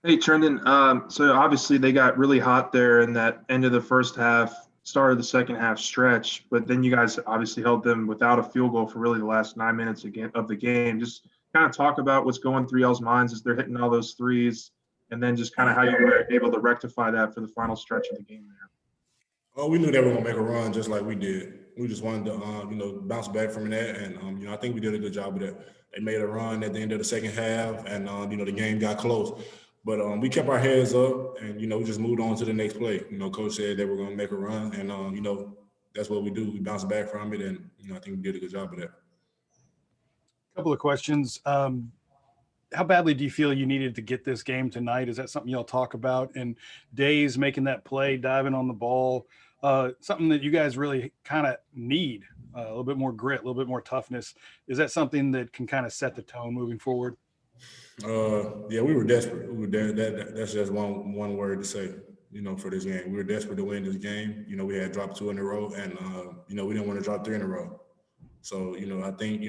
Hey, Trendon. So obviously they got really hot there in that end of the first half, start of the second half stretch, but then you guys obviously held them without a field goal for really the last 9 minutes again of the game. Just kind of talk about what's going through y'all's minds as they're hitting all those threes, and then just kind of how you were able to rectify that for the final stretch of the game there. Oh, we knew they were gonna make a run just like we did. We just wanted to, bounce back from that, and I think we did a good job of that. They made a run at the end of the second half, and the game got close. But we kept our heads up, and we just moved on to the next play. Coach said they were gonna make a run, and that's what we do. We bounce back from it, and I think we did a good job of that. A couple of questions. How badly do you feel you needed to get this game tonight? Is that something y'all talk about? And Days making that play, diving on the ball, something that you guys really kind of need, a little bit more grit, a little bit more toughness. Is that something that can kind of set the tone moving forward? Yeah, we were desperate. We were that's just one word to say, for this game. We were desperate to win this game. We had dropped 2 in a row, and we didn't want to drop 3 in a row. So, I think,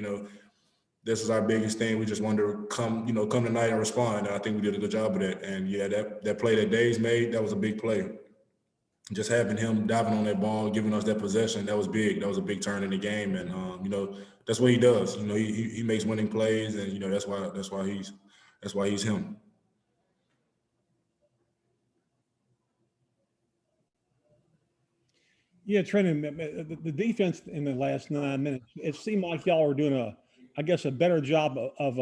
this is our biggest thing. We just wanted to come tonight and respond. And I think we did a good job of that. And yeah, that play that Days made, that was a big play. Just having him diving on that ball, giving us that possession, that was big. That was a big turn in the game. And that's what he does. He makes winning plays, and that's why he's him. Yeah, Trendon, the defense in the last 9 minutes, it seemed like y'all were doing a better job of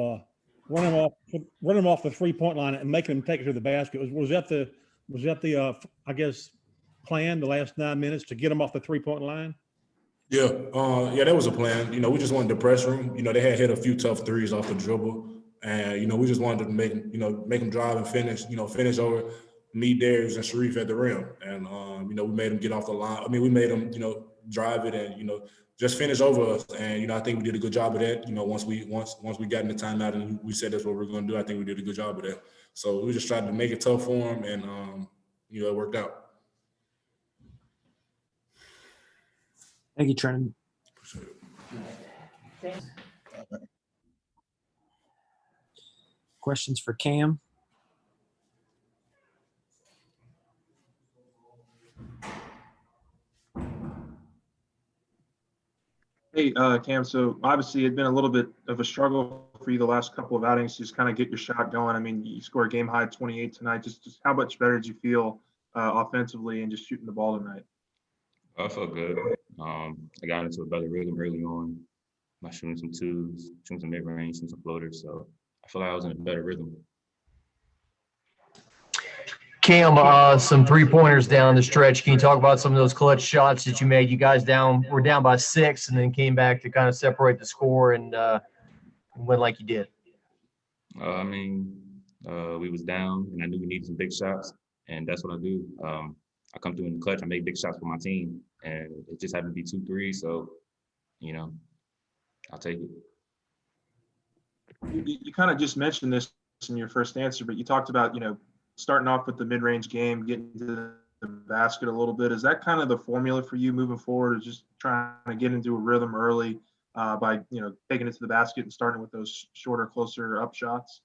running them off the 3-point line and making them take it to the basket. Was that the plan the last 9 minutes to get them off the 3-point line? Yeah, that was a plan. We just wanted to pressure them. They had hit a few tough threes off the dribble, and we just wanted to make them drive and finish. Finish over me, Darius, and Sharif at the rim, and we made them get off the line. I mean, we made them drive it and just finish over us. And I think we did a good job of that. Once we got in the timeout and we said that's what we're going to do, I think we did a good job of that. So we just tried to make it tough for them, and it worked out. Thank you, Trendon. Questions for Cam? Hey, Cam, so obviously it's been a little bit of a struggle for you the last couple of outings to just kind of get your shot going. I mean, you scored a game high 28 tonight. Just how much better did you feel offensively and just shooting the ball tonight? I felt good. I got into a better rhythm early on. I was shooting some twos, shooting some mid-range, shooting some floaters. So I feel like I was in a better rhythm. Cam, some 3-pointers down the stretch. Can you talk about some of those clutch shots that you made? You guys were down by 6 and then came back to kind of separate the score and win like you did. We was down, and I knew we needed some big shots, and that's what I do. I come through in the clutch. I make big shots for my team, and it just happened to be 2 threes. So, I'll take it. You kind of just mentioned this in your first answer, but you talked about, starting off with the mid-range game, getting to the basket a little bit. Is that kind of the formula for you moving forward, or just trying to get into a rhythm early by, taking it to the basket and starting with those shorter, closer up shots?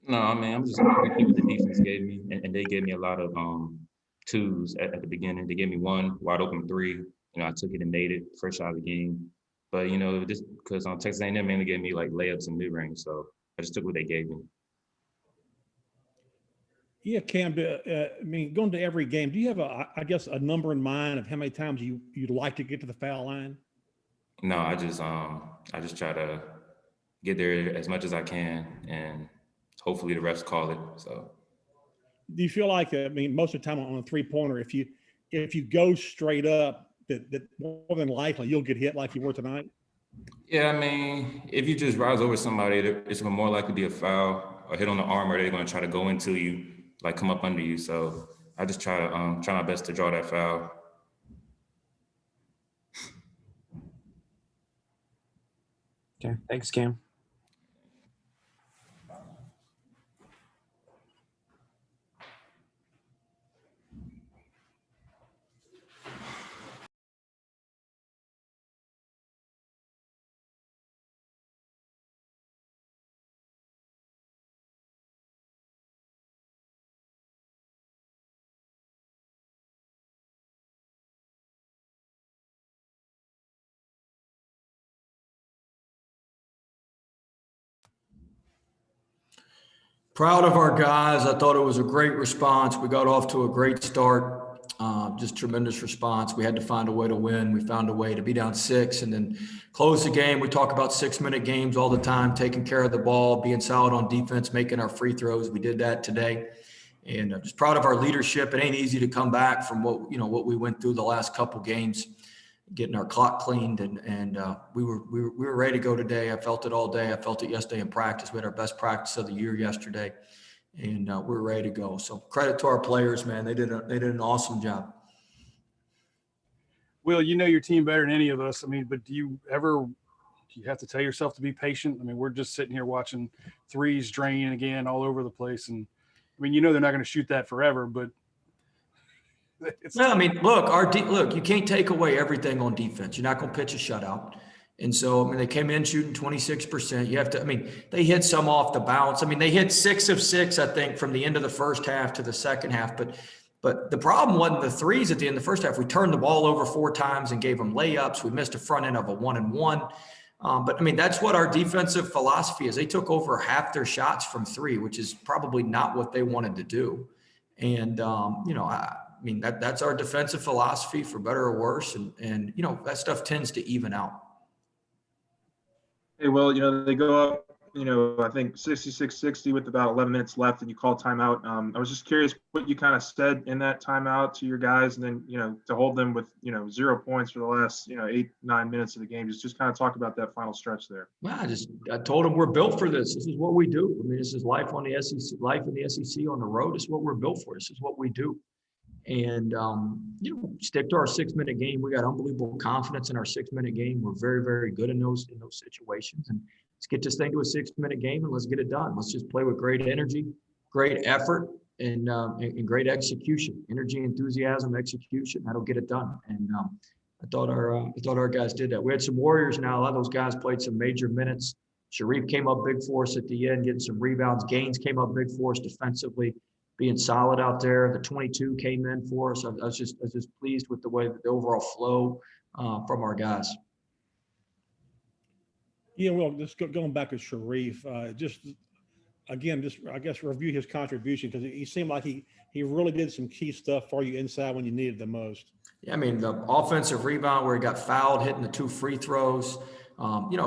No, I'm just repeating what the defense gave me, and they gave me a lot of twos at the beginning. They gave me 1 wide open 3. I took it and made it first shot of the game. But just because Texas A&M mainly gave me like layups and mid range, so I just took what they gave me. Yeah, Cam. Going to every game, do you have a number in mind of how many times you'd like to get to the foul line? No, I just try to get there as much as I can, and hopefully the refs call it. So. Do you feel like most of the time on a 3-pointer, if you go straight up, that more than likely you'll get hit like you were tonight? Yeah, if you just rise over somebody, it's more likely to be a foul, a hit on the arm, or they're going to try to go into you, like come up under you. So I just try my best to draw that foul. Okay, thanks, Cam. Proud of our guys. I thought it was a great response. We got off to a great start. Just tremendous response. We had to find a way to win. We found a way to be down 6 and then close the game. We talk about 6-minute games all the time, taking care of the ball, being solid on defense, making our free throws. We did that today. And I'm just proud of our leadership. It ain't easy to come back from what we went through the last couple games, getting our clock cleaned, and we were ready to go today. I felt it all day. I felt it yesterday in practice. We had our best practice of the year yesterday, and we're ready to go. So credit to our players, man. They did an awesome job. Will, you know your team better than any of us. I mean, but do you have to tell yourself to be patient? I mean, we're just sitting here watching threes drain again all over the place, and I mean, they're not going to shoot that forever, but. No, I mean, look, you can't take away everything on defense. You're not going to pitch a shutout. And so, I mean, they came in shooting 26%. You have to, I mean, they hit some off the bounce. I mean, they hit 6 of 6, I think, from the end of the first half to the second half. But the problem wasn't the threes at the end of the first half. We turned the ball over 4 times and gave them layups. We missed a front end of a 1-and-1. But I mean, that's what our defensive philosophy is. They took over half their shots from 3, which is probably not what they wanted to do. And, I mean, that's our defensive philosophy, for better or worse. And that stuff tends to even out. Hey, well, they go up, I think 66-60 with about 11 minutes left, and you call timeout. I was just curious what you kind of said in that timeout to your guys, and then, to hold them with, 0 points for the last, 8-9 minutes of the game. Just kind of talk about that final stretch there. Well, I told them we're built for this. This is what we do. I mean, this is life on the SEC, life in the SEC on the road. This is what we're built for. This is what we do. And, stick to our 6-minute game. We got unbelievable confidence in our 6-minute game. We're very, very good in those situations. And let's get this thing to a 6-minute game and let's get it done. Let's just play with great energy, great effort, and great execution. Energy, enthusiasm, execution. That'll get it done. And I thought our guys did that. We had some warriors now. A lot of those guys played some major minutes. Sharif came up big for us at the end, getting some rebounds. Gaines came up big for us defensively, being solid out there. The 22 came in for us. I was just pleased with the way the overall flow from our guys. Yeah, well, just going back to Sharif, I guess review his contribution, because he seemed like he really did some key stuff for you inside when you needed the most. Yeah, I mean, the offensive rebound where he got fouled, hitting the 2 free throws.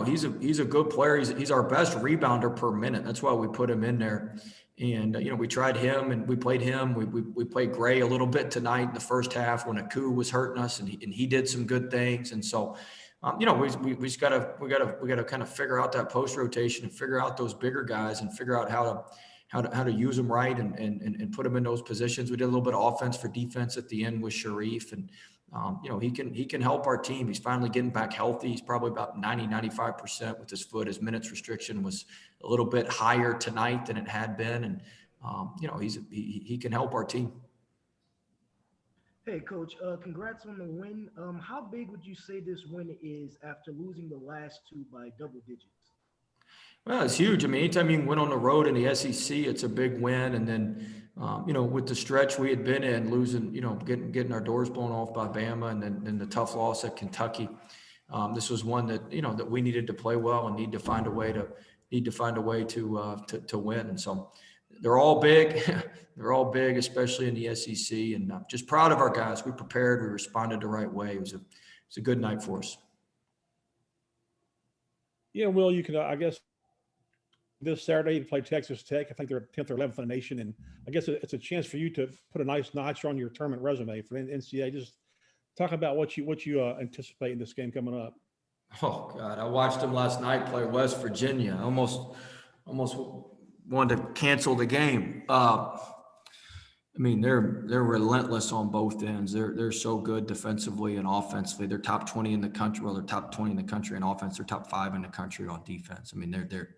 He's a good player. He's our best rebounder per minute. That's why we put him in there. And, we tried him and we played him. We played Gray a little bit tonight in the first half when Aku was hurting us, and he did some good things. And so, we just gotta kind of figure out that post rotation and figure out those bigger guys and figure out how to use them right and put them in those positions. We did a little bit of offense for defense at the end with Sharif, and he can help our team. He's finally getting back healthy. He's probably about 95% with his foot. His minutes restriction was a little bit higher tonight than it had been. And, he can help our team. Hey, Coach, congrats on the win. How big would you say this win is after losing the last 2 by double digits? Well, it's huge. I mean, anytime you can win on the road in the SEC, it's a big win. And then, with the stretch we had been in, losing, getting our doors blown off by Bama, and then the tough loss at Kentucky, this was one that that we needed to play well and need to find a way to win. And so they're all big. They're all big, especially in the SEC. And just proud of our guys. We prepared. We responded the right way. It was a good night for us. Yeah, Will, you can, I guess, this Saturday you play Texas Tech. I think they're 10th or 11th in the nation, and I guess it's a chance for you to put a nice notch on your tournament resume for the NCAA. Just talk about what you anticipate in this game coming up. Oh God, I watched them last night play West Virginia. I almost wanted to cancel the game. I mean, they're relentless on both ends. They're so good defensively and offensively. They're top 20 in the country. Well, they're top 20 in the country in offense. They're top 5 in the country on defense. I mean, they're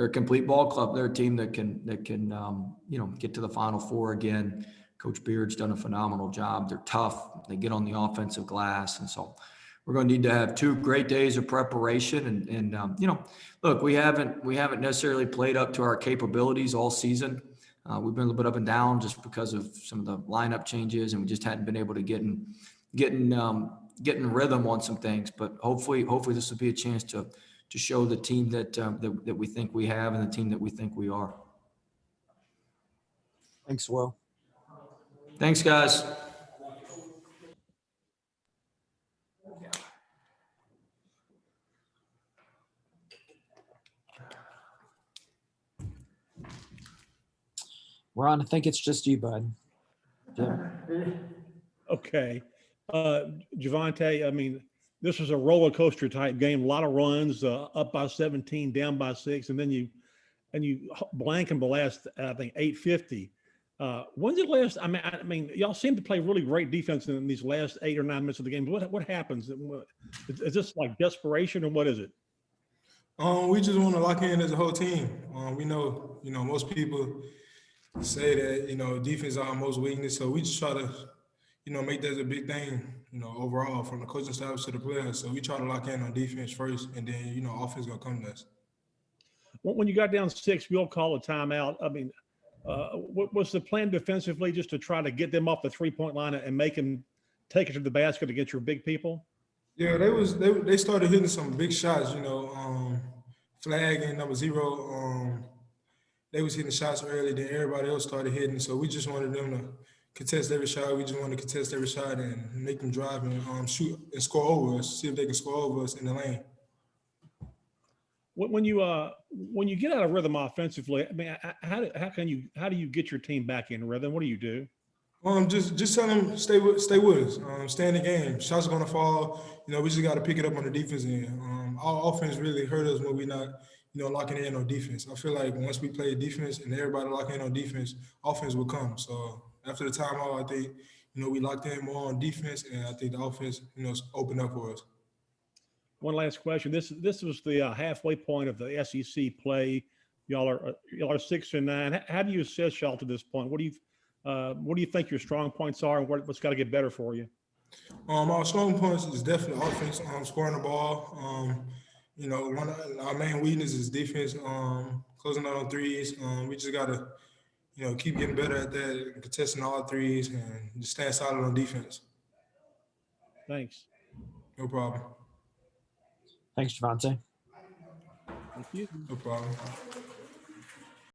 a complete ball club. They're a team that can get to the Final Four again. Coach Beard's done a phenomenal job. They're tough. They get on the offensive glass, and so we're going to need to have 2 great days of preparation. And look, we haven't necessarily played up to our capabilities all season. We've been a little bit up and down just because of some of the lineup changes, and we just hadn't been able to get in rhythm on some things. But hopefully this will be a chance to show the team that we think we have and the team that we think we are. Thanks, Will. Thanks, guys. Ron, I think it's just you, bud. Jim. Okay. Javante, I mean, this was a roller coaster type game, a lot of runs, up by 17, down by 6, and then you blank in the last, I think, 850. When's it last? I mean, y'all seem to play really great defense in these last 8 or 9 minutes of the game. What happens? Is this like desperation or what is it? We just want to lock in as a whole team. We know, most people say that, defense is our most weakness. So we just try to, make that a big thing, overall from the coaching staff to the players. So we try to lock in on defense first, and then, offense gonna come next. When you got down 6, we all call a timeout. I mean, what was the plan defensively, just to try to get them off the 3-point line and make them take it to the basket against your big people? Yeah, they started hitting some big shots, Flag and number 0. They was hitting shots early, then everybody else started hitting. So we just wanted them to contest every shot. We just wanted to contest every shot and make them drive and shoot and score over us, see if they can score over us in the lane. When you get out of rhythm offensively, I mean, how do you get your team back in rhythm? What do you do? Just tell them stay with us. Stay in the game. Shots are gonna fall. We just got to pick it up on the defense end. Our offense really hurt us when we not, locking in on defense. I feel like once we play defense and everybody lock in on defense, offense will come. So after the timeout, I think, we locked in more on defense, and I think the offense, opened up for us. One last question. This was the halfway point of the SEC play. Y'all are 6-9. How do you assess y'all to this point? What do you think your strong points are, and what's got to get better for you? Our strong points is definitely offense, scoring the ball. One of our main weakness is defense, closing out on threes. We just got to, keep getting better at that, contesting all threes, and just staying solid on defense. Thanks. No problem. Thanks, Javante. Thank you. No problem.